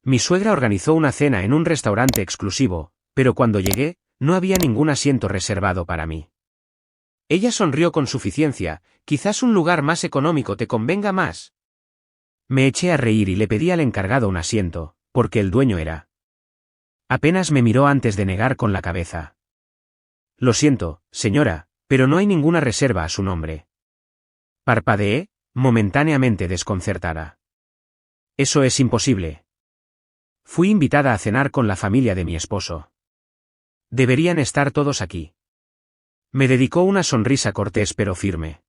Mi suegra organizó una cena en un restaurante exclusivo, pero cuando llegué, no había ningún asiento reservado para mí. Ella sonrió con suficiencia. Quizás un lugar más económico te convenga más. Me eché a reír y le pedí al encargado un asiento, porque el dueño era. Apenas me miró antes de negar con la cabeza. Lo siento, señora, pero no hay ninguna reserva a su nombre. Parpadeé, momentáneamente desconcertada. Eso es imposible. Fui invitada a cenar con la familia de mi esposo. Deberían estar todos aquí. Me dedicó una sonrisa cortés pero firme.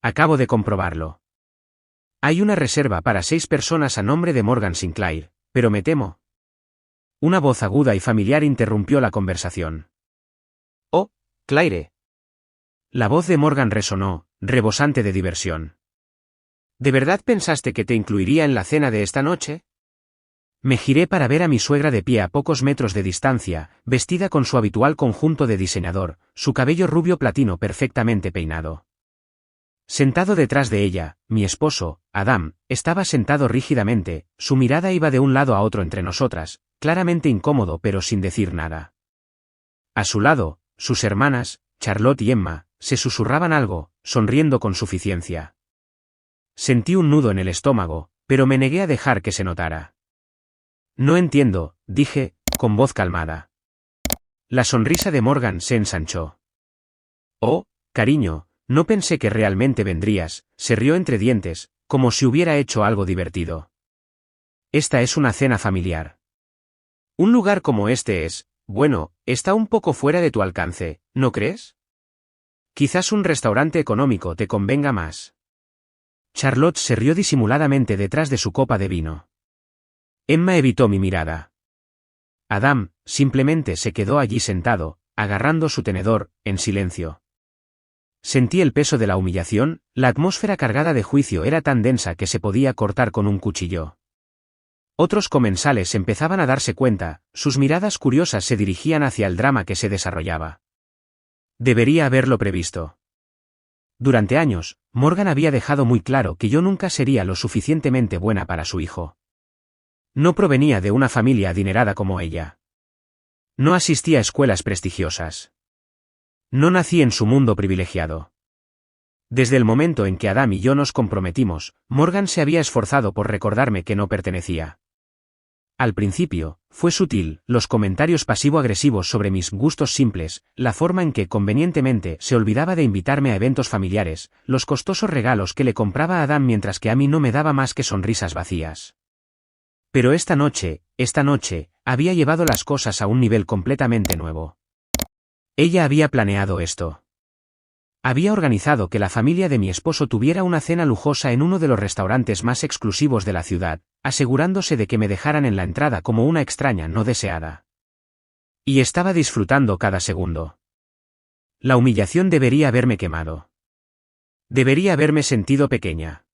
Acabo de comprobarlo. Hay una reserva para 6 personas a nombre de Morgan Sinclair, pero me temo. Una voz aguda y familiar interrumpió la conversación. «Oh, Claire». La voz de Morgan resonó, rebosante de diversión. ¿De verdad pensaste que te incluiría en la cena de esta noche? Me giré para ver a mi suegra de pie a pocos metros de distancia, vestida con su habitual conjunto de diseñador, su cabello rubio platino perfectamente peinado. Sentado detrás de ella, mi esposo, Adam, estaba sentado rígidamente, su mirada iba de un lado a otro entre nosotras, claramente incómodo pero sin decir nada. A su lado, sus hermanas, Charlotte y Emma, se susurraban algo, sonriendo con suficiencia. Sentí un nudo en el estómago, pero me negué a dejar que se notara. No entiendo, dije, con voz calmada. La sonrisa de Morgan se ensanchó. Oh, cariño, no pensé que realmente vendrías, se rió entre dientes, como si hubiera hecho algo divertido. Esta es una cena familiar. Un lugar como este es, bueno, está un poco fuera de tu alcance, ¿no crees? Quizás un restaurante económico te convenga más. Charlotte se rió disimuladamente detrás de su copa de vino. Emma evitó mi mirada. Adam, simplemente se quedó allí sentado, agarrando su tenedor, en silencio. Sentí el peso de la humillación, la atmósfera cargada de juicio era tan densa que se podía cortar con un cuchillo. Otros comensales empezaban a darse cuenta, sus miradas curiosas se dirigían hacia el drama que se desarrollaba. Debería haberlo previsto. Durante años, Morgan había dejado muy claro que yo nunca sería lo suficientemente buena para su hijo. No provenía de una familia adinerada como ella. No asistía a escuelas prestigiosas. No nací en su mundo privilegiado. Desde el momento en que Adam y yo nos comprometimos, Morgan se había esforzado por recordarme que no pertenecía. Al principio, fue sutil, los comentarios pasivo-agresivos sobre mis gustos simples, la forma en que convenientemente se olvidaba de invitarme a eventos familiares, los costosos regalos que le compraba a Adam mientras que a mí no me daba más que sonrisas vacías. Pero esta noche, había llevado las cosas a un nivel completamente nuevo. Ella había planeado esto. Había organizado que la familia de mi esposo tuviera una cena lujosa en uno de los restaurantes más exclusivos de la ciudad, asegurándose de que me dejaran en la entrada como una extraña no deseada. Y estaba disfrutando cada segundo. La humillación debería haberme quemado. Debería haberme sentido pequeña.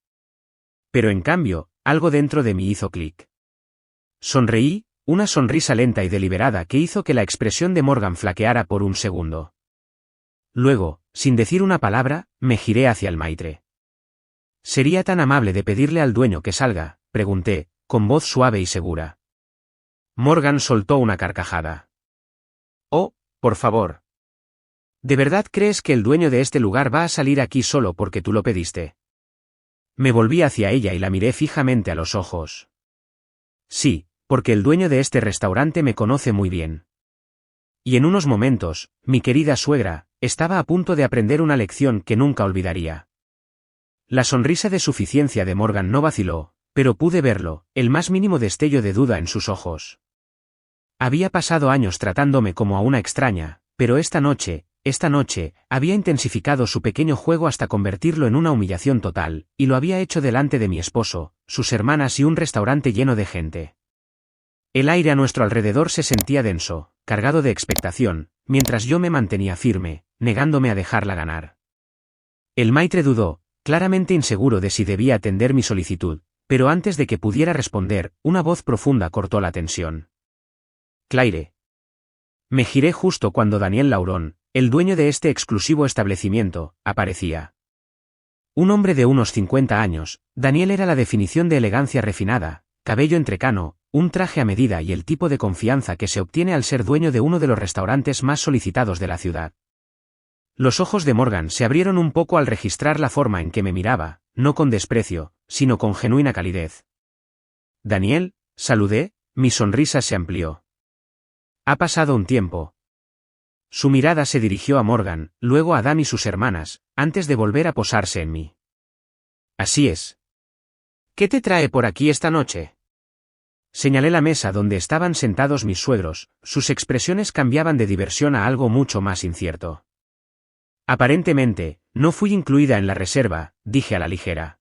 Pero en cambio, algo dentro de mí hizo clic. Sonreí, una sonrisa lenta y deliberada que hizo que la expresión de Morgan flaqueara por un segundo. Luego, sin decir una palabra, me giré hacia el maitre. ¿Sería tan amable de pedirle al dueño que salga?, pregunté, con voz suave y segura. Morgan soltó una carcajada. Oh, por favor. ¿De verdad crees que el dueño de este lugar va a salir aquí solo porque tú lo pediste? Me volví hacia ella y la miré fijamente a los ojos. Sí, porque el dueño de este restaurante me conoce muy bien. Y en unos momentos, mi querida suegra, estaba a punto de aprender una lección que nunca olvidaría. La sonrisa de suficiencia de Morgan no vaciló, pero pude verlo, el más mínimo destello de duda en sus ojos. Había pasado años tratándome como a una extraña, pero esta noche, había intensificado su pequeño juego hasta convertirlo en una humillación total, y lo había hecho delante de mi esposo, sus hermanas y un restaurante lleno de gente. El aire a nuestro alrededor se sentía denso, cargado de expectación, mientras yo me mantenía firme, negándome a dejarla ganar. El maitre dudó, claramente inseguro de si debía atender mi solicitud, pero antes de que pudiera responder, una voz profunda cortó la tensión. Claire. Me giré justo cuando Daniel Laurón, el dueño de este exclusivo establecimiento, aparecía. Un hombre de unos 50 años, Daniel era la definición de elegancia refinada, cabello entrecano, un traje a medida y el tipo de confianza que se obtiene al ser dueño de uno de los restaurantes más solicitados de la ciudad. Los ojos de Morgan se abrieron un poco al registrar la forma en que me miraba, no con desprecio, sino con genuina calidez. Daniel, saludé, mi sonrisa se amplió. Ha pasado un tiempo. Su mirada se dirigió a Morgan, luego a Adam y sus hermanas, antes de volver a posarse en mí. Así es. ¿Qué te trae por aquí esta noche? Señalé la mesa donde estaban sentados mis suegros, sus expresiones cambiaban de diversión a algo mucho más incierto. Aparentemente, no fui incluida en la reserva, dije a la ligera.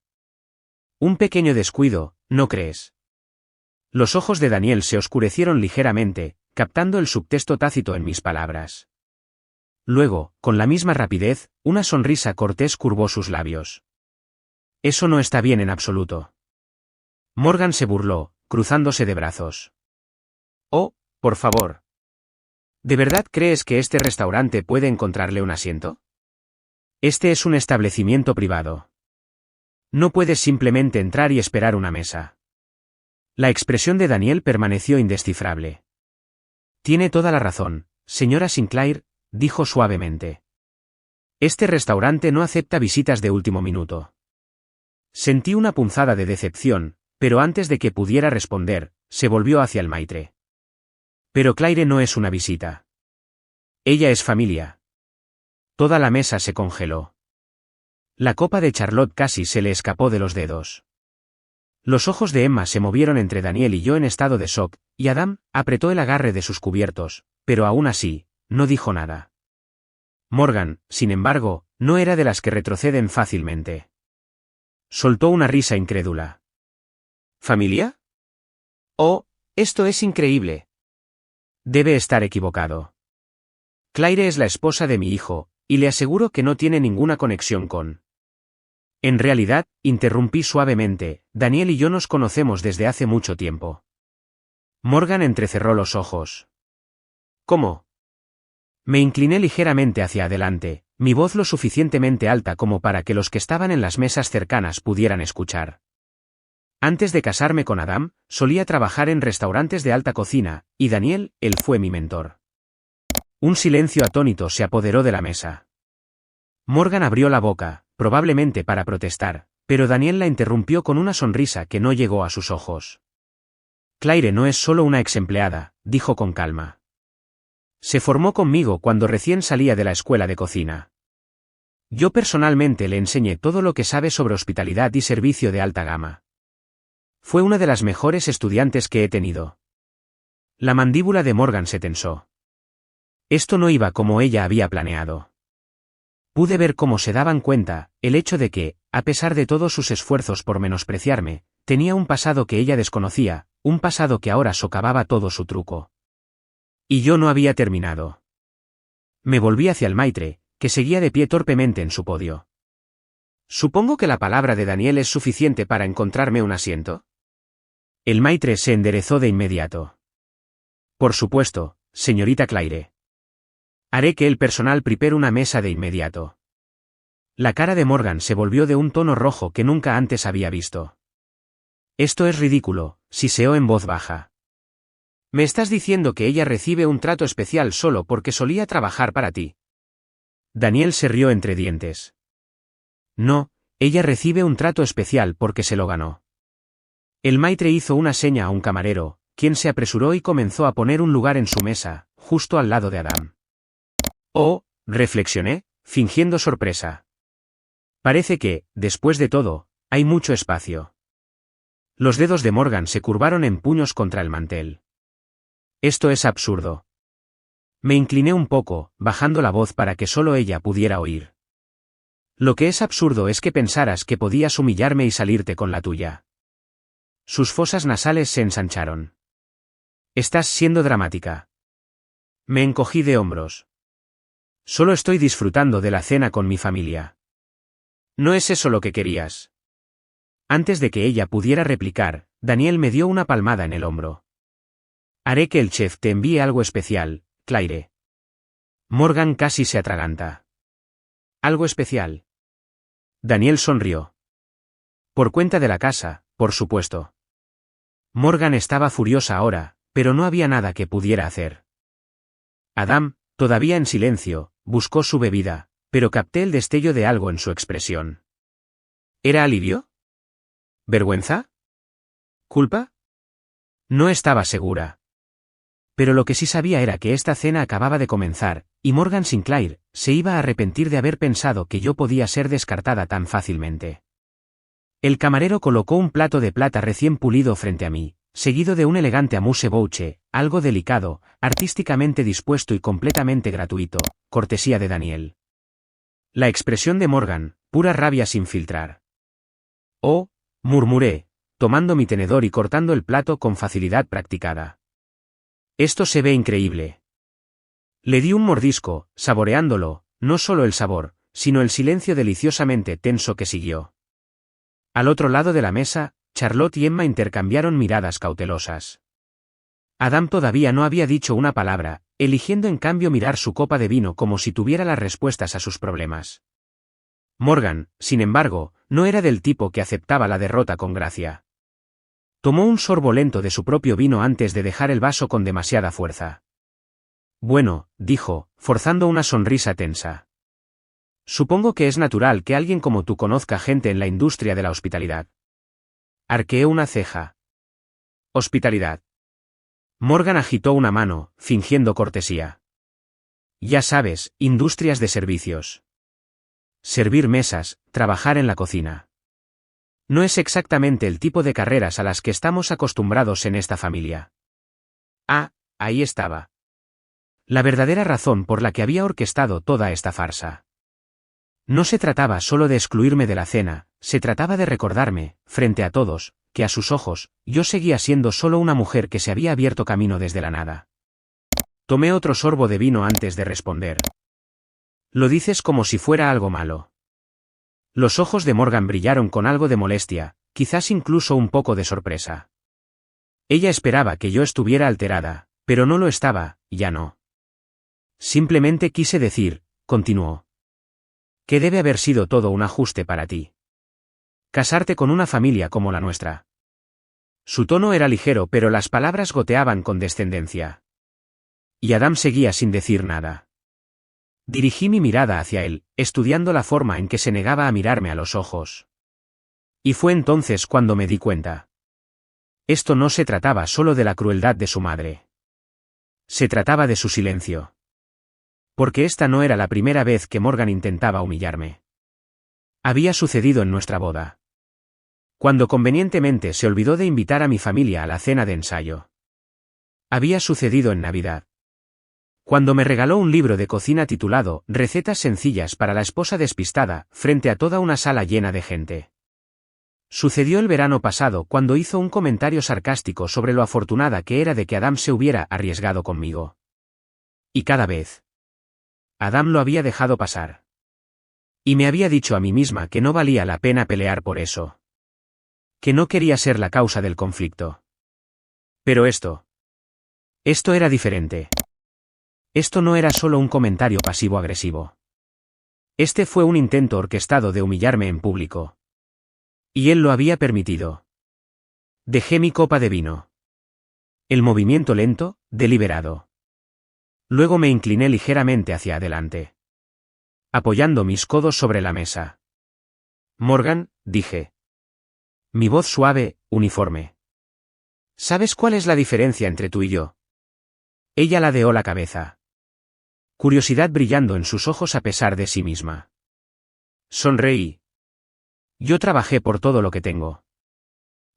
Un pequeño descuido, ¿no crees? Los ojos de Daniel se oscurecieron ligeramente, captando el subtexto tácito en mis palabras. Luego, con la misma rapidez, una sonrisa cortés curvó sus labios. Eso no está bien en absoluto. Morgan se burló, cruzándose de brazos. Oh, por favor. ¿De verdad crees que este restaurante puede encontrarle un asiento? Este es un establecimiento privado. No puedes simplemente entrar y esperar una mesa. La expresión de Daniel permaneció indescifrable. Tiene toda la razón, señora Sinclair, dijo suavemente. Este restaurante no acepta visitas de último minuto. Sentí una punzada de decepción, pero antes de que pudiera responder, se volvió hacia el maitre. Pero Claire no es una visita. Ella es familia. Toda la mesa se congeló. La copa de Charlotte casi se le escapó de los dedos. Los ojos de Emma se movieron entre Daniel y yo en estado de shock, y Adam apretó el agarre de sus cubiertos, pero aún así, no dijo nada. Morgan, sin embargo, no era de las que retroceden fácilmente. Soltó una risa incrédula. ¿Familia? Oh, esto es increíble. Debe estar equivocado. Claire es la esposa de mi hijo, y le aseguro que no tiene ninguna conexión con... En realidad, interrumpí suavemente, Daniel y yo nos conocemos desde hace mucho tiempo. Morgan entrecerró los ojos. ¿Cómo? Me incliné ligeramente hacia adelante, mi voz lo suficientemente alta como para que los que estaban en las mesas cercanas pudieran escuchar. Antes de casarme con Adam, solía trabajar en restaurantes de alta cocina, y Daniel, él fue mi mentor. Un silencio atónito se apoderó de la mesa. Morgan abrió la boca, probablemente para protestar, pero Daniel la interrumpió con una sonrisa que no llegó a sus ojos. Claire no es solo una ex empleada, dijo con calma. Se formó conmigo cuando recién salía de la escuela de cocina. Yo personalmente le enseñé todo lo que sabe sobre hospitalidad y servicio de alta gama. Fue una de las mejores estudiantes que he tenido. La mandíbula de Morgan se tensó. Esto no iba como ella había planeado. Pude ver cómo se daban cuenta, el hecho de que, a pesar de todos sus esfuerzos por menospreciarme, tenía un pasado que ella desconocía, un pasado que ahora socavaba todo su truco. Y yo no había terminado. Me volví hacia el maitre, que seguía de pie torpemente en su podio. Supongo que la palabra de Daniel es suficiente para encontrarme un asiento. El maitre se enderezó de inmediato. Por supuesto, señorita Claire. Haré que el personal prepare una mesa de inmediato. La cara de Morgan se volvió de un tono rojo que nunca antes había visto. Esto es ridículo, siseó en voz baja. ¿Me estás diciendo que ella recibe un trato especial solo porque solía trabajar para ti? Daniel se rió entre dientes. No, ella recibe un trato especial porque se lo ganó. El maitre hizo una seña a un camarero, quien se apresuró y comenzó a poner un lugar en su mesa, justo al lado de Adam. Oh, reflexioné, fingiendo sorpresa. Parece que, después de todo, hay mucho espacio. Los dedos de Morgan se curvaron en puños contra el mantel. Esto es absurdo. Me incliné un poco, bajando la voz para que solo ella pudiera oír. Lo que es absurdo es que pensaras que podías humillarme y salirte con la tuya. Sus fosas nasales se ensancharon. Estás siendo dramática. Me encogí de hombros. Solo estoy disfrutando de la cena con mi familia. ¿No es eso lo que querías? Antes de que ella pudiera replicar, Daniel me dio una palmada en el hombro. Haré que el chef te envíe algo especial, Claire. Morgan casi se atraganta. ¿Algo especial? Daniel sonrió. Por cuenta de la casa, por supuesto. Morgan estaba furiosa ahora, pero no había nada que pudiera hacer. Adam, todavía en silencio, buscó su bebida, pero capté el destello de algo en su expresión. ¿Era alivio? ¿Vergüenza? ¿Culpa? No estaba segura. Pero lo que sí sabía era que esta cena acababa de comenzar, y Morgan Sinclair se iba a arrepentir de haber pensado que yo podía ser descartada tan fácilmente. El camarero colocó un plato de plata recién pulido frente a mí, seguido de un elegante amuse-bouche, algo delicado, artísticamente dispuesto y completamente gratuito, cortesía de Daniel. La expresión de Morgan, pura rabia sin filtrar. «Oh», murmuré, tomando mi tenedor y cortando el plato con facilidad practicada. «Esto se ve increíble». Le di un mordisco, saboreándolo, no solo el sabor, sino el silencio deliciosamente tenso que siguió. Al otro lado de la mesa, Charlotte y Emma intercambiaron miradas cautelosas. Adam todavía no había dicho una palabra, eligiendo en cambio mirar su copa de vino como si tuviera las respuestas a sus problemas. Morgan, sin embargo, no era del tipo que aceptaba la derrota con gracia. Tomó un sorbo lento de su propio vino antes de dejar el vaso con demasiada fuerza. «Bueno», dijo, forzando una sonrisa tensa. «Supongo que es natural que alguien como tú conozca gente en la industria de la hospitalidad». Arqueé una ceja. «¿Hospitalidad?» Morgan agitó una mano, fingiendo cortesía. «Ya sabes, industrias de servicios. Servir mesas, trabajar en la cocina. No es exactamente el tipo de carreras a las que estamos acostumbrados en esta familia». Ah, ahí estaba. La verdadera razón por la que había orquestado toda esta farsa. No se trataba solo de excluirme de la cena, se trataba de recordarme, frente a todos, que a sus ojos, yo seguía siendo solo una mujer que se había abierto camino desde la nada. Tomé otro sorbo de vino antes de responder. «Lo dices como si fuera algo malo». Los ojos de Morgan brillaron con algo de molestia, quizás incluso un poco de sorpresa. Ella esperaba que yo estuviera alterada, pero no lo estaba, ya no. «Simplemente quise decir», continuó, «que debe haber sido todo un ajuste para ti. Casarte con una familia como la nuestra». Su tono era ligero pero las palabras goteaban con descendencia. Y Adam seguía sin decir nada. Dirigí mi mirada hacia él, estudiando la forma en que se negaba a mirarme a los ojos. Y fue entonces cuando me di cuenta. Esto no se trataba solo de la crueldad de su madre. Se trataba de su silencio. Porque esta no era la primera vez que Morgan intentaba humillarme. Había sucedido en nuestra boda. Cuando convenientemente se olvidó de invitar a mi familia a la cena de ensayo. Había sucedido en Navidad. Cuando me regaló un libro de cocina titulado Recetas sencillas para la esposa despistada, frente a toda una sala llena de gente. Sucedió el verano pasado cuando hizo un comentario sarcástico sobre lo afortunada que era de que Adam se hubiera arriesgado conmigo. Y cada vez. Adam lo había dejado pasar. Y me había dicho a mí misma que no valía la pena pelear por eso. Que no quería ser la causa del conflicto. Pero esto era diferente. Esto no era solo un comentario pasivo-agresivo. Este fue un intento orquestado de humillarme en público. Y él lo había permitido. Dejé mi copa de vino. El movimiento lento, deliberado. Luego me incliné ligeramente hacia adelante. Apoyando mis codos sobre la mesa. «Morgan», dije. Mi voz suave, uniforme. «¿Sabes cuál es la diferencia entre tú y yo?» Ella ladeó la cabeza. Curiosidad brillando en sus ojos a pesar de sí misma. Sonreí. «Yo trabajé por todo lo que tengo».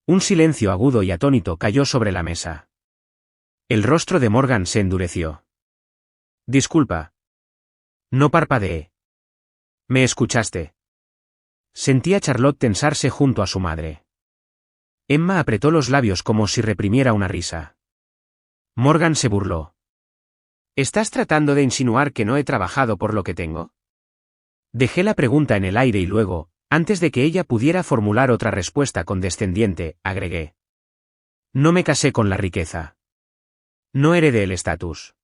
Un silencio agudo y atónito cayó sobre la mesa. El rostro de Morgan se endureció. «Disculpa». No parpadeé. «¿Me escuchaste?» Sentí a Charlotte tensarse junto a su madre. Emma apretó los labios como si reprimiera una risa. Morgan se burló. «¿Estás tratando de insinuar que no he trabajado por lo que tengo?» Dejé la pregunta en el aire y luego, antes de que ella pudiera formular otra respuesta condescendiente, agregué. «No me casé con la riqueza. No heredé el estatus.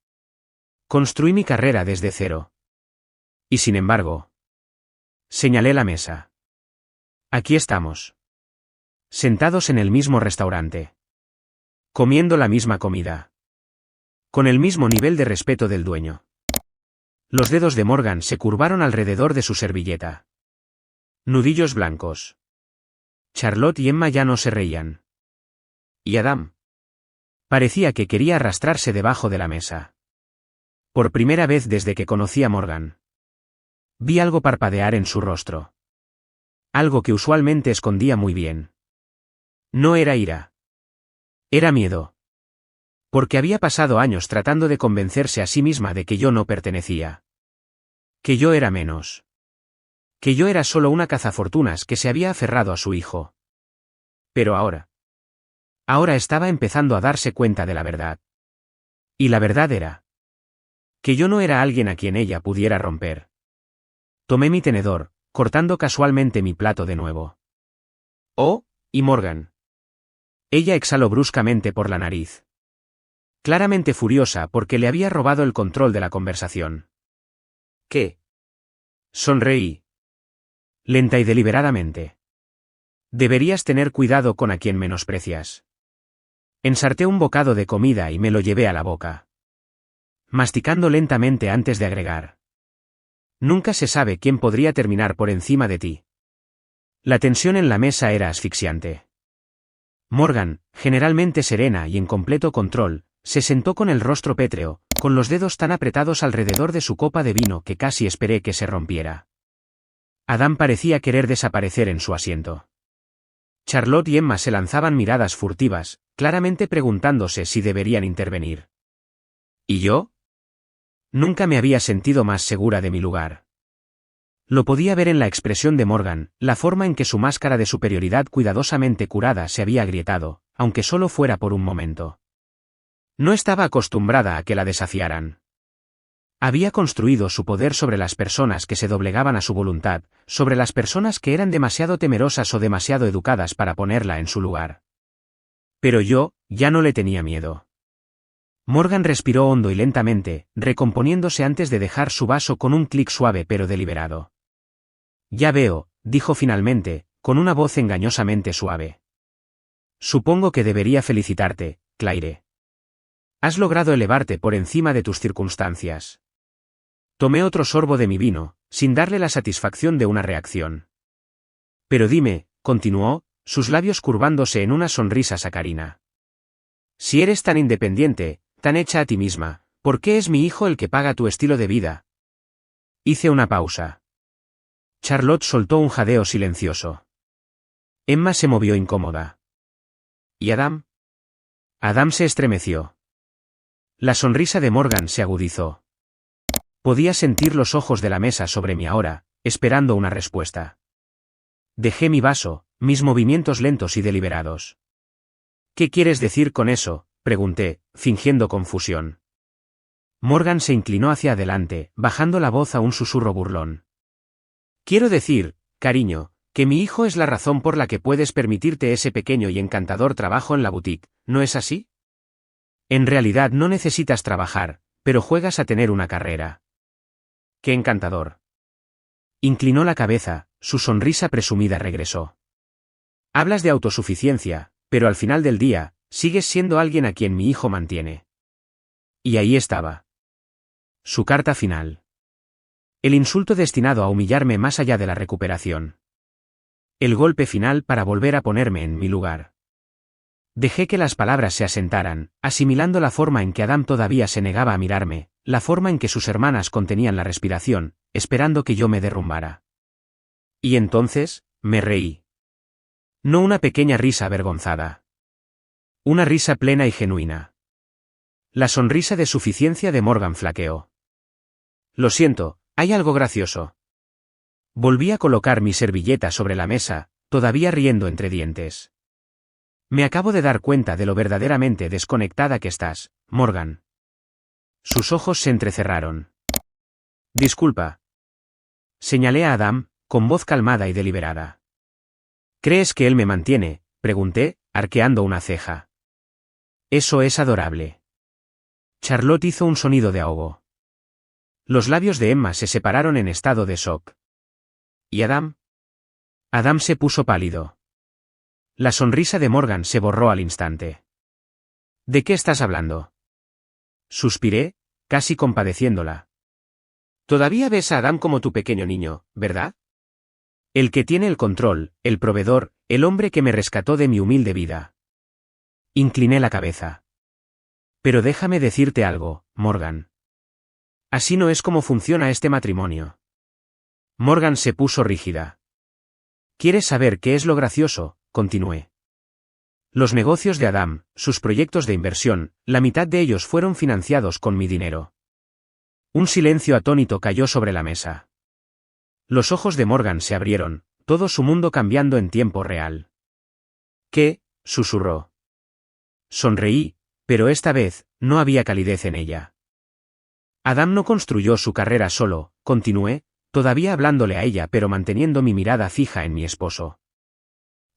Construí mi carrera desde cero. Y sin embargo...» Señalé la mesa. «Aquí estamos. Sentados en el mismo restaurante. Comiendo la misma comida. Con el mismo nivel de respeto del dueño. Los dedos de Morgan se curvaron alrededor de su servilleta. Nudillos blancos. Charlotte y Emma ya no se reían. ¿Y Adam? Parecía que quería arrastrarse debajo de la mesa. Por primera vez desde que conocí a Morgan. Vi algo parpadear en su rostro. Algo que usualmente escondía muy bien. No era ira. Era miedo. Porque había pasado años tratando de convencerse a sí misma de que yo no pertenecía. Que yo era menos. Que yo era solo una cazafortunas que se había aferrado a su hijo. Pero ahora. Ahora estaba empezando a darse cuenta de la verdad. Y la verdad era. Que yo no era alguien a quien ella pudiera romper. Tomé mi tenedor, cortando casualmente mi plato de nuevo. Oh, y Morgan. Ella exhaló bruscamente por la nariz. Claramente furiosa porque le había robado el control de la conversación. ¿Qué? Sonreí. Lenta y deliberadamente. Deberías tener cuidado con a quien menosprecias. Ensarté un bocado de comida y me lo llevé a la boca. Masticando lentamente antes de agregar. Nunca se sabe quién podría terminar por encima de ti. La tensión en la mesa era asfixiante. Morgan, generalmente serena y en completo control, se sentó con el rostro pétreo, con los dedos tan apretados alrededor de su copa de vino que casi esperé que se rompiera. Adam parecía querer desaparecer en su asiento. Charlotte y Emma se lanzaban miradas furtivas, claramente preguntándose si deberían intervenir. ¿Y yo? Nunca me había sentido más segura de mi lugar. Lo podía ver en la expresión de Morgan, la forma en que su máscara de superioridad cuidadosamente curada se había agrietado, aunque solo fuera por un momento. No estaba acostumbrada a que la desafiaran. Había construido su poder sobre las personas que se doblegaban a su voluntad, sobre las personas que eran demasiado temerosas o demasiado educadas para ponerla en su lugar. Pero yo, ya no le tenía miedo. Morgan respiró hondo y lentamente, recomponiéndose antes de dejar su vaso con un clic suave pero deliberado. Ya veo, dijo finalmente, con una voz engañosamente suave. Supongo que debería felicitarte, Claire. Has logrado elevarte por encima de tus circunstancias. Tomé otro sorbo de mi vino, sin darle la satisfacción de una reacción. Pero dime, continuó, sus labios curvándose en una sonrisa sacarina. Si eres tan independiente, tan hecha a ti misma, ¿por qué es mi hijo el que paga tu estilo de vida? Hice una pausa. Charlotte soltó un jadeo silencioso. Emma se movió incómoda. ¿Y Adam? Adam se estremeció. La sonrisa de Morgan se agudizó. Podía sentir los ojos de la mesa sobre mí ahora, esperando una respuesta. Dejé mi vaso, mis movimientos lentos y deliberados. ¿Qué quieres decir con eso?, pregunté, fingiendo confusión. Morgan se inclinó hacia adelante, bajando la voz a un susurro burlón. Quiero decir, cariño, que mi hijo es la razón por la que puedes permitirte ese pequeño y encantador trabajo en la boutique, ¿no es así? En realidad no necesitas trabajar, pero juegas a tener una carrera. ¡Qué encantador! Inclinó la cabeza, su sonrisa presumida regresó. Hablas de autosuficiencia, pero al final del día, sigues siendo alguien a quien mi hijo mantiene. Y ahí estaba. Su carta final. El insulto destinado a humillarme más allá de la recuperación. El golpe final para volver a ponerme en mi lugar. Dejé que las palabras se asentaran, asimilando la forma en que Adam todavía se negaba a mirarme, la forma en que sus hermanas contenían la respiración, esperando que yo me derrumbara. Y entonces, me reí. No una pequeña risa avergonzada. Una risa plena y genuina. La sonrisa de suficiencia de Morgan flaqueó. Lo siento, hay algo gracioso. Volví a colocar mi servilleta sobre la mesa, todavía riendo entre dientes. Me acabo de dar cuenta de lo verdaderamente desconectada que estás, Morgan. Sus ojos se entrecerraron. Disculpa. Señalé a Adam, con voz calmada y deliberada. ¿Crees que él me mantiene?, pregunté, arqueando una ceja. Eso es adorable. Charlotte hizo un sonido de ahogo. Los labios de Emma se separaron en estado de shock. ¿Y Adam? Adam se puso pálido. La sonrisa de Morgan se borró al instante. ¿De qué estás hablando? Suspiré, casi compadeciéndola. Todavía ves a Adam como tu pequeño niño, ¿verdad? El que tiene el control, el proveedor, el hombre que me rescató de mi humilde vida. Incliné la cabeza. Pero déjame decirte algo, Morgan. Así no es como funciona este matrimonio. Morgan se puso rígida. ¿Quieres saber qué es lo gracioso? Continué. Los negocios de Adam, sus proyectos de inversión, la mitad de ellos fueron financiados con mi dinero. Un silencio atónito cayó sobre la mesa. Los ojos de Morgan se abrieron, todo su mundo cambiando en tiempo real. ¿Qué? Susurró. Sonreí, pero esta vez, no había calidez en ella. Adam no construyó su carrera solo, continué, todavía hablándole a ella pero manteniendo mi mirada fija en mi esposo.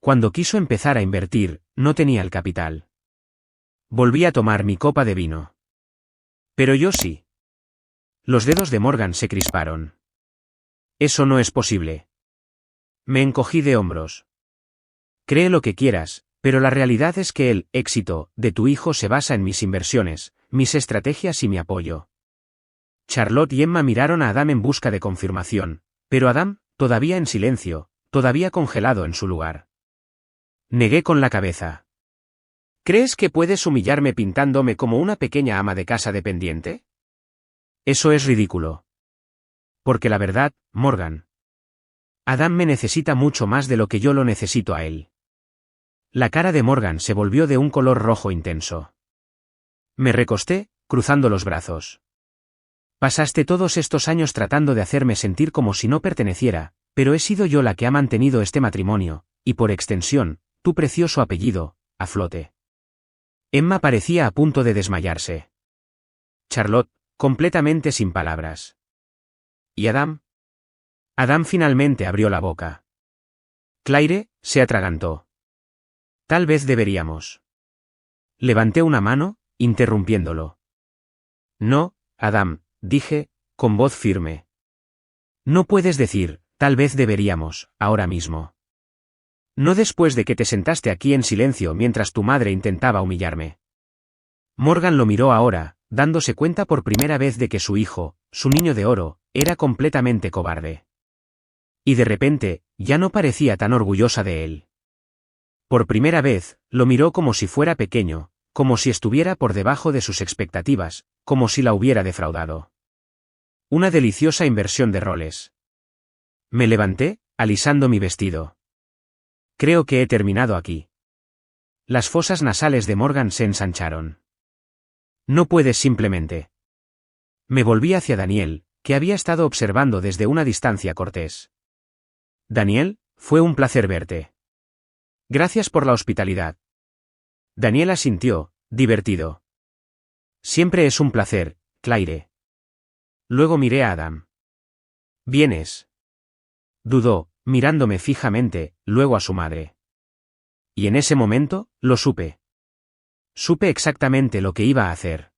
Cuando quiso empezar a invertir, no tenía el capital. Volví a tomar mi copa de vino. Pero yo sí. Los dedos de Morgan se crisparon. Eso no es posible. Me encogí de hombros. Cree lo que quieras, pero la realidad es que el éxito de tu hijo se basa en mis inversiones, mis estrategias y mi apoyo. Charlotte y Emma miraron a Adam en busca de confirmación, pero Adam, todavía en silencio, todavía congelado en su lugar. Negué con la cabeza. ¿Crees que puedes humillarme pintándome como una pequeña ama de casa dependiente? Eso es ridículo. Porque la verdad, Morgan. Adam me necesita mucho más de lo que yo lo necesito a él. La cara de Morgan se volvió de un color rojo intenso. Me recosté, cruzando los brazos. Pasaste todos estos años tratando de hacerme sentir como si no perteneciera, pero he sido yo la que ha mantenido este matrimonio, y por extensión, tu precioso apellido, a flote. Emma parecía a punto de desmayarse. Charlotte, completamente sin palabras. ¿Y Adam? Adam finalmente abrió la boca. Claire, se atragantó. Tal vez deberíamos. Levanté una mano, interrumpiéndolo. No, Adam, dije, con voz firme. No puedes decir, tal vez deberíamos, ahora mismo. No después de que te sentaste aquí en silencio mientras tu madre intentaba humillarme. Morgan lo miró ahora, dándose cuenta por primera vez de que su hijo, su niño de oro, era completamente cobarde. Y de repente, ya no parecía tan orgullosa de él. Por primera vez, lo miró como si fuera pequeño, como si estuviera por debajo de sus expectativas, como si la hubiera defraudado. Una deliciosa inversión de roles. Me levanté, alisando mi vestido. Creo que he terminado aquí. Las fosas nasales de Morgan se ensancharon. No puedes simplemente. Me volví hacia Daniel, que había estado observando desde una distancia cortés. Daniel, fue un placer verte. Gracias por la hospitalidad. Daniel asintió, divertido. Siempre es un placer, Claire. Luego miré a Adam. ¿Vienes? Dudó, mirándome fijamente, luego a su madre. Y en ese momento, lo supe. Supe exactamente lo que iba a hacer.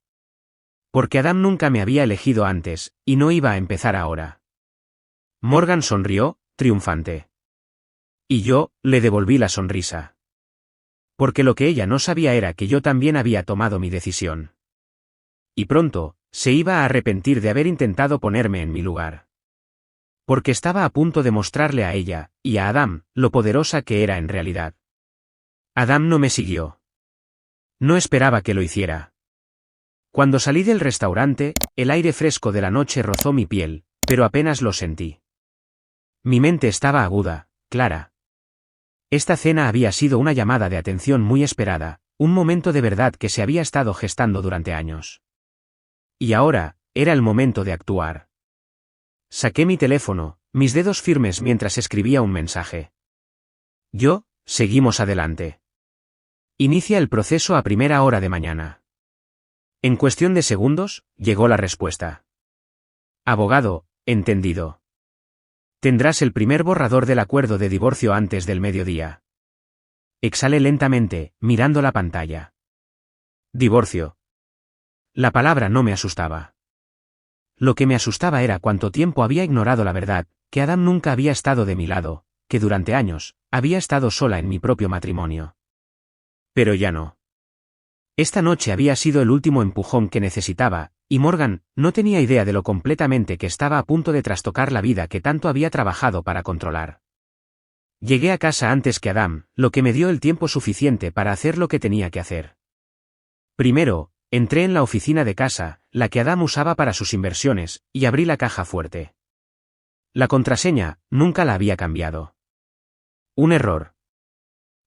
Porque Adam nunca me había elegido antes, y no iba a empezar ahora. Morgan sonrió, triunfante. Y yo, le devolví la sonrisa. Porque lo que ella no sabía era que yo también había tomado mi decisión. Y pronto, se iba a arrepentir de haber intentado ponerme en mi lugar. Porque estaba a punto de mostrarle a ella, y a Adam, lo poderosa que era en realidad. Adam no me siguió. No esperaba que lo hiciera. Cuando salí del restaurante, el aire fresco de la noche rozó mi piel, pero apenas lo sentí. Mi mente estaba aguda, clara. Esta cena había sido una llamada de atención muy esperada, un momento de verdad que se había estado gestando durante años. Y ahora, era el momento de actuar. Saqué mi teléfono, mis dedos firmes mientras escribía un mensaje. Seguimos adelante. Inicia el proceso a primera hora de mañana. En cuestión de segundos, llegó la respuesta. Abogado, entendido. Tendrás el primer borrador del acuerdo de divorcio antes del mediodía. Exhalé lentamente, mirando la pantalla. Divorcio. La palabra no me asustaba. Lo que me asustaba era cuánto tiempo había ignorado la verdad, que Adam nunca había estado de mi lado, que durante años, había estado sola en mi propio matrimonio. Pero ya no. Esta noche había sido el último empujón que necesitaba, y Morgan no tenía idea de lo completamente que estaba a punto de trastocar la vida que tanto había trabajado para controlar. Llegué a casa antes que Adam, lo que me dio el tiempo suficiente para hacer lo que tenía que hacer. Primero, entré en la oficina de casa, la que Adam usaba para sus inversiones, y abrí la caja fuerte. La contraseña nunca la había cambiado. Un error.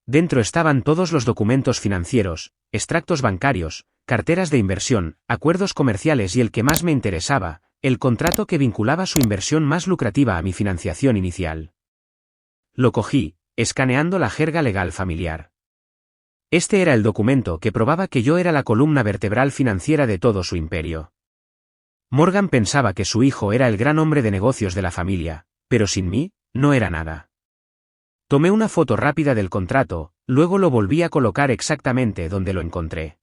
Dentro estaban todos los documentos financieros, extractos bancarios, carteras de inversión, acuerdos comerciales y el que más me interesaba, el contrato que vinculaba su inversión más lucrativa a mi financiación inicial. Lo cogí, escaneando la jerga legal familiar. Este era el documento que probaba que yo era la columna vertebral financiera de todo su imperio. Morgan pensaba que su hijo era el gran hombre de negocios de la familia, pero sin mí, no era nada. Tomé una foto rápida del contrato, luego lo volví a colocar exactamente donde lo encontré.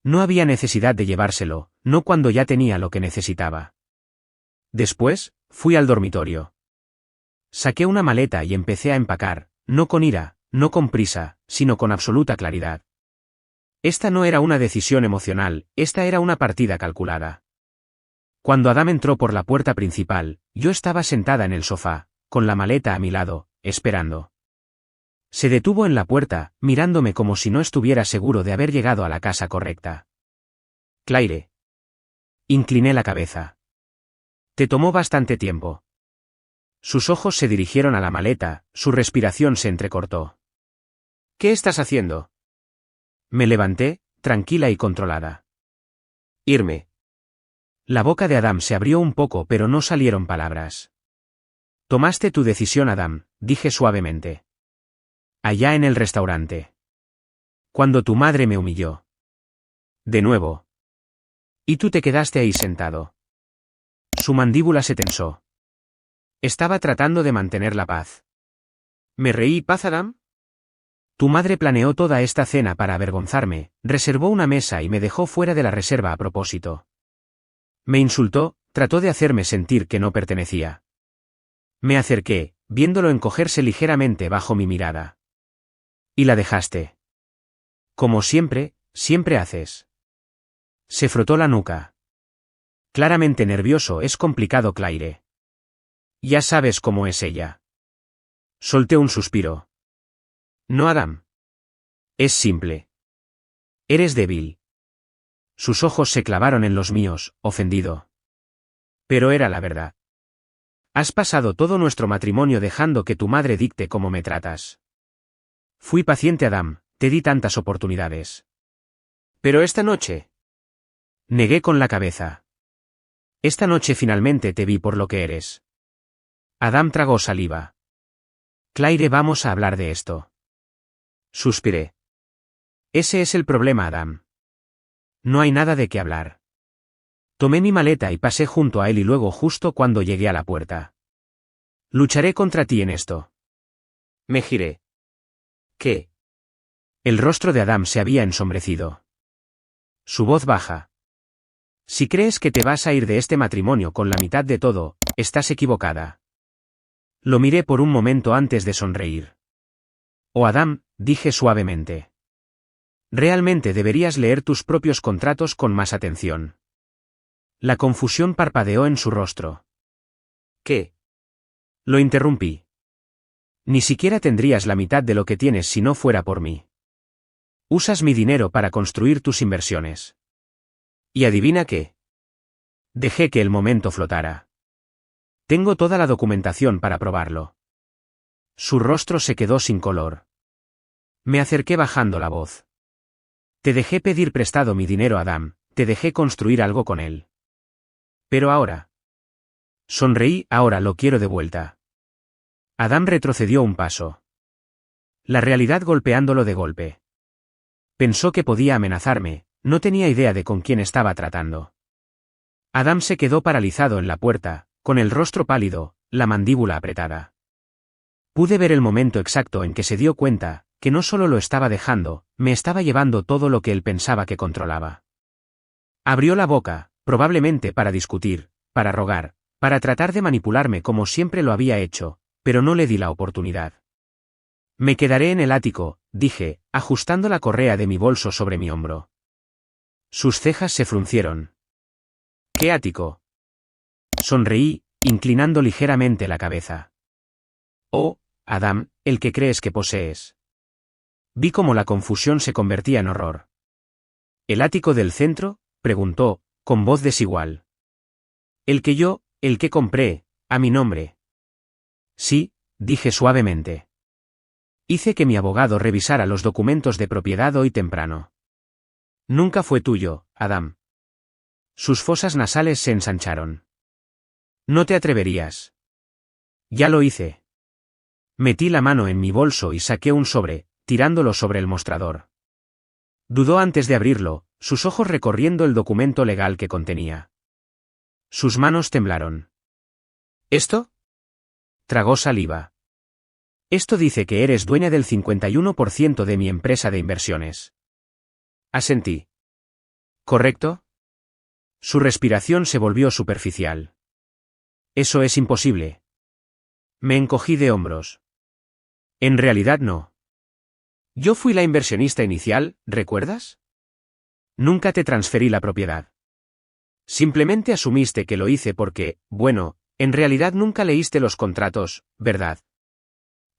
No había necesidad de llevárselo, no cuando ya tenía lo que necesitaba. Después, fui al dormitorio. Saqué una maleta y empecé a empacar, no con ira, no con prisa, sino con absoluta claridad. Esta no era una decisión emocional, esta era una partida calculada. Cuando Adam entró por la puerta principal, yo estaba sentada en el sofá, con la maleta a mi lado, esperando. Se detuvo en la puerta, mirándome como si no estuviera seguro de haber llegado a la casa correcta. Claire. Incliné la cabeza. Te tomó bastante tiempo. Sus ojos se dirigieron a la maleta, su respiración se entrecortó. ¿Qué estás haciendo? Me levanté, tranquila y controlada. Irme. La boca de Adam se abrió un poco pero no salieron palabras. Tomaste tu decisión, Adam, dije suavemente. Allá en el restaurante. Cuando tu madre me humilló. De nuevo. Y tú te quedaste ahí sentado. Su mandíbula se tensó. Estaba tratando de mantener la paz. ¿Me reí, paz, Adam? Tu madre planeó toda esta cena para avergonzarme, reservó una mesa y me dejó fuera de la reserva a propósito. Me insultó, trató de hacerme sentir que no pertenecía. Me acerqué, viéndolo encogerse ligeramente bajo mi mirada. Y la dejaste. Como siempre, siempre haces. Se frotó la nuca. Claramente nervioso, es complicado, Claire. Ya sabes cómo es ella. Solté un suspiro. No, Adam. Es simple. Eres débil. Sus ojos se clavaron en los míos, ofendido. Pero era la verdad. Has pasado todo nuestro matrimonio dejando que tu madre dicte cómo me tratas. Fui paciente, Adam, te di tantas oportunidades. Pero esta noche. Negué con la cabeza. Esta noche finalmente te vi por lo que eres. Adam tragó saliva. Claire, vamos a hablar de esto. Suspiré. Ese es el problema, Adam. No hay nada de qué hablar. Tomé mi maleta y pasé junto a él y luego justo cuando llegué a la puerta. Lucharé contra ti en esto. Me giré. ¿Qué? El rostro de Adam se había ensombrecido. Su voz baja. Si crees que te vas a ir de este matrimonio con la mitad de todo, estás equivocada. Lo miré por un momento antes de sonreír. Oh, Adam, dije suavemente. Realmente deberías leer tus propios contratos con más atención. La confusión parpadeó en su rostro. ¿Qué? Lo interrumpí. Ni siquiera tendrías la mitad de lo que tienes si no fuera por mí. Usas mi dinero para construir tus inversiones. ¿Y adivina qué? Dejé que el momento flotara. Tengo toda la documentación para probarlo. Su rostro se quedó sin color. Me acerqué bajando la voz. Te dejé pedir prestado mi dinero, Adam, te dejé construir algo con él. Pero ahora. Sonreí, ahora lo quiero de vuelta. Adam retrocedió un paso. La realidad golpeándolo de golpe. Pensó que podía amenazarme, no tenía idea de con quién estaba tratando. Adam se quedó paralizado en la puerta, con el rostro pálido, la mandíbula apretada. Pude ver el momento exacto en que se dio cuenta, que no solo lo estaba dejando, me estaba llevando todo lo que él pensaba que controlaba. Abrió la boca, probablemente para discutir, para rogar, para tratar de manipularme como siempre lo había hecho, pero no le di la oportunidad. Me quedaré en el ático, dije, ajustando la correa de mi bolso sobre mi hombro. Sus cejas se fruncieron. ¿Qué ático? Sonreí, inclinando ligeramente la cabeza. Oh, Adam, el que crees que posees. Vi cómo la confusión se convertía en horror. ¿El ático del centro?, preguntó, con voz desigual. El que compré, a mi nombre. Sí, dije suavemente. Hice que mi abogado revisara los documentos de propiedad hoy temprano. Nunca fue tuyo, Adam. Sus fosas nasales se ensancharon. No te atreverías. Ya lo hice. Metí la mano en mi bolso y saqué un sobre, tirándolo sobre el mostrador. Dudó antes de abrirlo, sus ojos recorriendo el documento legal que contenía. Sus manos temblaron. ¿Esto? Tragó saliva. Esto dice que eres dueña del 51% de mi empresa de inversiones. Asentí. ¿Correcto? Su respiración se volvió superficial. Eso es imposible. Me encogí de hombros. En realidad no. Yo fui la inversionista inicial, ¿recuerdas? Nunca te transferí la propiedad. Simplemente asumiste que lo hice porque, bueno, en realidad nunca leíste los contratos, ¿verdad?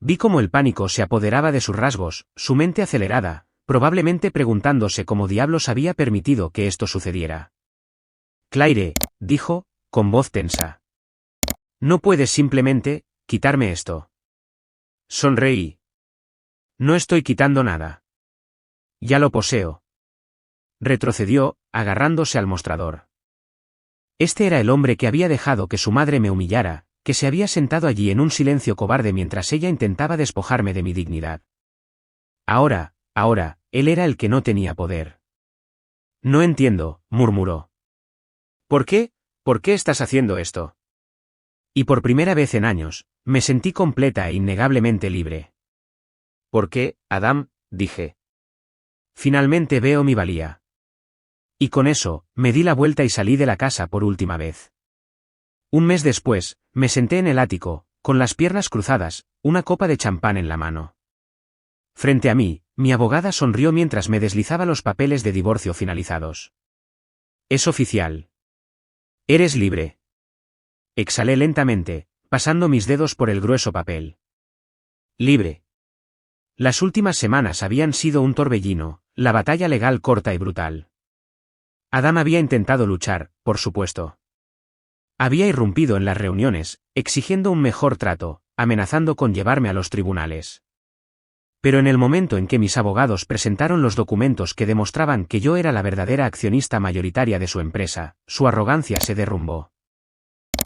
Vi cómo el pánico se apoderaba de sus rasgos, su mente acelerada, probablemente preguntándose cómo diablos había permitido que esto sucediera. Claire, dijo, con voz tensa. No puedes simplemente quitarme esto. Sonreí. No estoy quitando nada. Ya lo poseo. Retrocedió, agarrándose al mostrador. Este era el hombre que había dejado que su madre me humillara, que se había sentado allí en un silencio cobarde mientras ella intentaba despojarme de mi dignidad. Ahora, él era el que no tenía poder. No entiendo, murmuró. ¿Por qué? ¿Por qué estás haciendo esto? Y por primera vez en años, me sentí completa e innegablemente libre. ¿Por qué, Adam?, dije. Finalmente veo mi valía. Y con eso, me di la vuelta y salí de la casa por última vez. Un mes después, me senté en el ático, con las piernas cruzadas, una copa de champán en la mano. Frente a mí, mi abogada sonrió mientras me deslizaba los papeles de divorcio finalizados. Es oficial. Eres libre. Exhalé lentamente, pasando mis dedos por el grueso papel. Libre. Las últimas semanas habían sido un torbellino, la batalla legal corta y brutal. Adam había intentado luchar, por supuesto. Había irrumpido en las reuniones, exigiendo un mejor trato, amenazando con llevarme a los tribunales. Pero en el momento en que mis abogados presentaron los documentos que demostraban que yo era la verdadera accionista mayoritaria de su empresa, su arrogancia se derrumbó.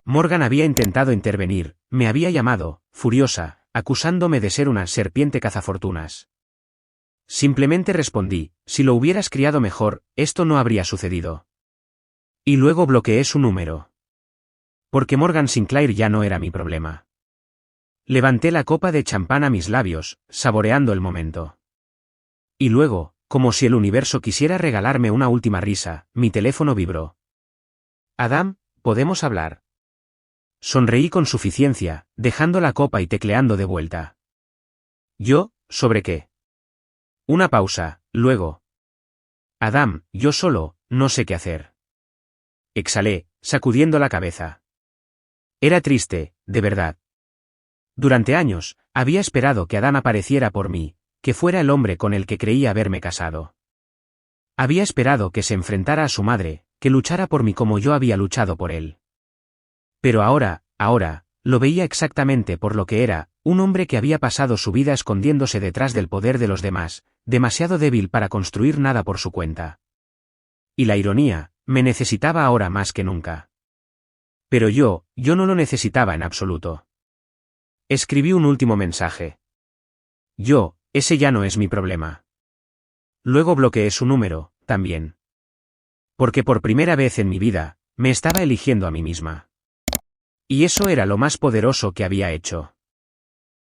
Morgan había intentado intervenir, me había llamado, furiosa, acusándome de ser una serpiente cazafortunas. Simplemente respondí, si lo hubieras criado mejor, esto no habría sucedido. Y luego bloqueé su número. Porque Morgan Sinclair ya no era mi problema. Levanté la copa de champán a mis labios, saboreando el momento. Y luego, como si el universo quisiera regalarme una última risa, mi teléfono vibró. Adam, ¿podemos hablar? Sonreí con suficiencia, dejando la copa y tecleando de vuelta. ¿Yo? ¿Sobre qué? Una pausa, luego. Adam, yo solo, no sé qué hacer. Exhalé, sacudiendo la cabeza. Era triste, de verdad. Durante años, había esperado que Adam apareciera por mí, que fuera el hombre con el que creía haberme casado. Había esperado que se enfrentara a su madre, que luchara por mí como yo había luchado por él. Pero ahora, lo veía exactamente por lo que era, un hombre que había pasado su vida escondiéndose detrás del poder de los demás, demasiado débil para construir nada por su cuenta. Y la ironía, me necesitaba ahora más que nunca. Pero yo no lo necesitaba en absoluto. Escribí un último mensaje. Ese ya no es mi problema. Luego bloqueé su número, también. Porque por primera vez en mi vida, me estaba eligiendo a mí misma. Y eso era lo más poderoso que había hecho.